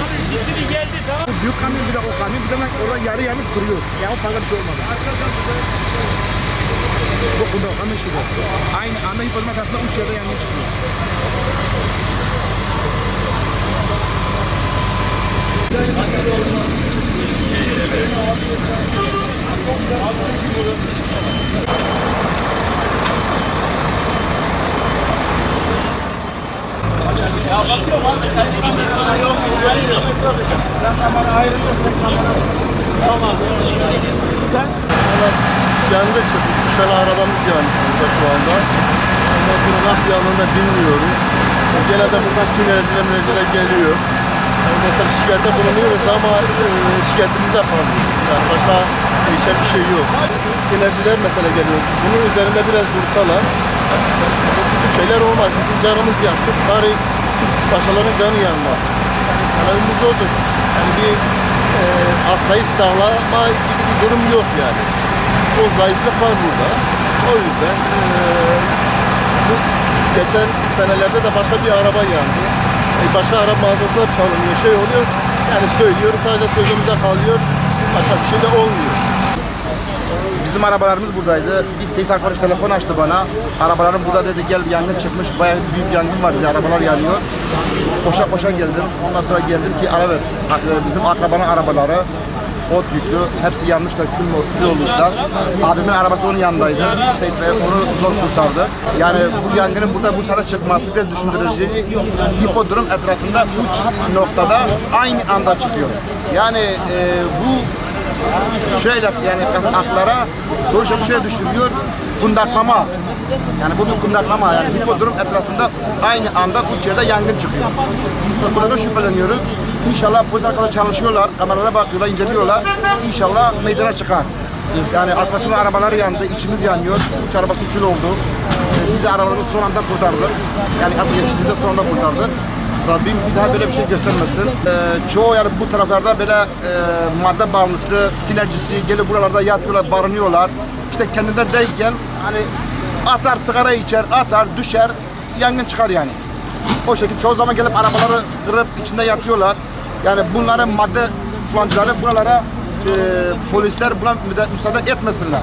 Abi ikisini geldi tamam. Bu büyük kamyon bir de o kamyon bir de orada yarı yanmış duruyor. Ya o fazla bir şey olmadı. Bu bunda o kamyon şurada. Aynı anda hipozma tarafında uç yerde yangın çıkıyor. Ya bakıyorum abi sen de bir şey yok. Ben kamera ayrıldım. Tamam. Sen? Yangın çıkmış. 3 tane arabamız yanmış burada şu anda. Ama bunu nasıl yandığını da bilmiyoruz. Gene de buradan tünerciler geliyor. Mesela şikayette bulunuyoruz ama şikayetimiz de kalıyor. Yani başka değişen bir şey yok. Tünerciler mesela geliyor. Bunun üzerinde biraz dursalar bu şeyler olmaz. Bizim canımız yaktı. Bari başkalarının canı yanmaz. Talebimiz odur. Yani bir asayiş sağlama gibi bir durum yok yani. O zayıflık var burada. O yüzden bu geçen senelerde de başka bir araba yandı. Başka araba mazotlar çalınıyor, şey oluyor. Yani söylüyoruz, sadece sözümüzde kalıyor. Başka bir şey de olmuyor. Bizim arabalarımız buradaydı. Bir seyis arkadaş telefon açtı bana. Arabalarım burada dedi, gel yangın çıkmış. Bayağı büyük yangın var dedi, arabalar yanıyor. Koşa koşa geldim. Ondan sonra geldim ki ara ver. Bizim akrabanın arabaları ot yüklü. Hepsi yanmışlar, kül olmuşlar. Abimin arabası onun yanındaydı. İşte onu zor kurtardı. Yani bu yangının burada bu sene çıkması biraz düşündürücü. Hipodrom etrafında 3 noktada aynı anda çıkıyor. Yani bu şöyle yani aklara soru işareti şöyle düşünüyor. Kundaklama. Yani bu bir kundaklama. Yani hipodrom etrafında aynı anda bu yerde yangın çıkıyor. Burada şüpheleniyoruz. İnşallah polis arkadaşlar çalışıyorlar, kameralara bakıyorlar, inceliyorlar. İnşallah meydana çıkar. Yani arkadaşımın arabaları yandı, içimiz yanıyor. 3 arabası kül oldu. Biz de arabalarımızı son anda kurtardık. Yani az geçtiğinde son anda kurtardık. Rabbim bir daha böyle bir şey göstermesin. Çoğu yani bu taraflarda böyle madde bağımlısı, tinercisi gelip buralarda yatıyorlar, barınıyorlar. İşte kendinden değilken hani atar, sigara içer, atar, düşer, yangın çıkar yani. O şekilde çoğu zaman gelip arabaları kırıp içinde yatıyorlar. Yani bunların madde kullanıcıları buralara polisler buna müsaade etmesinler.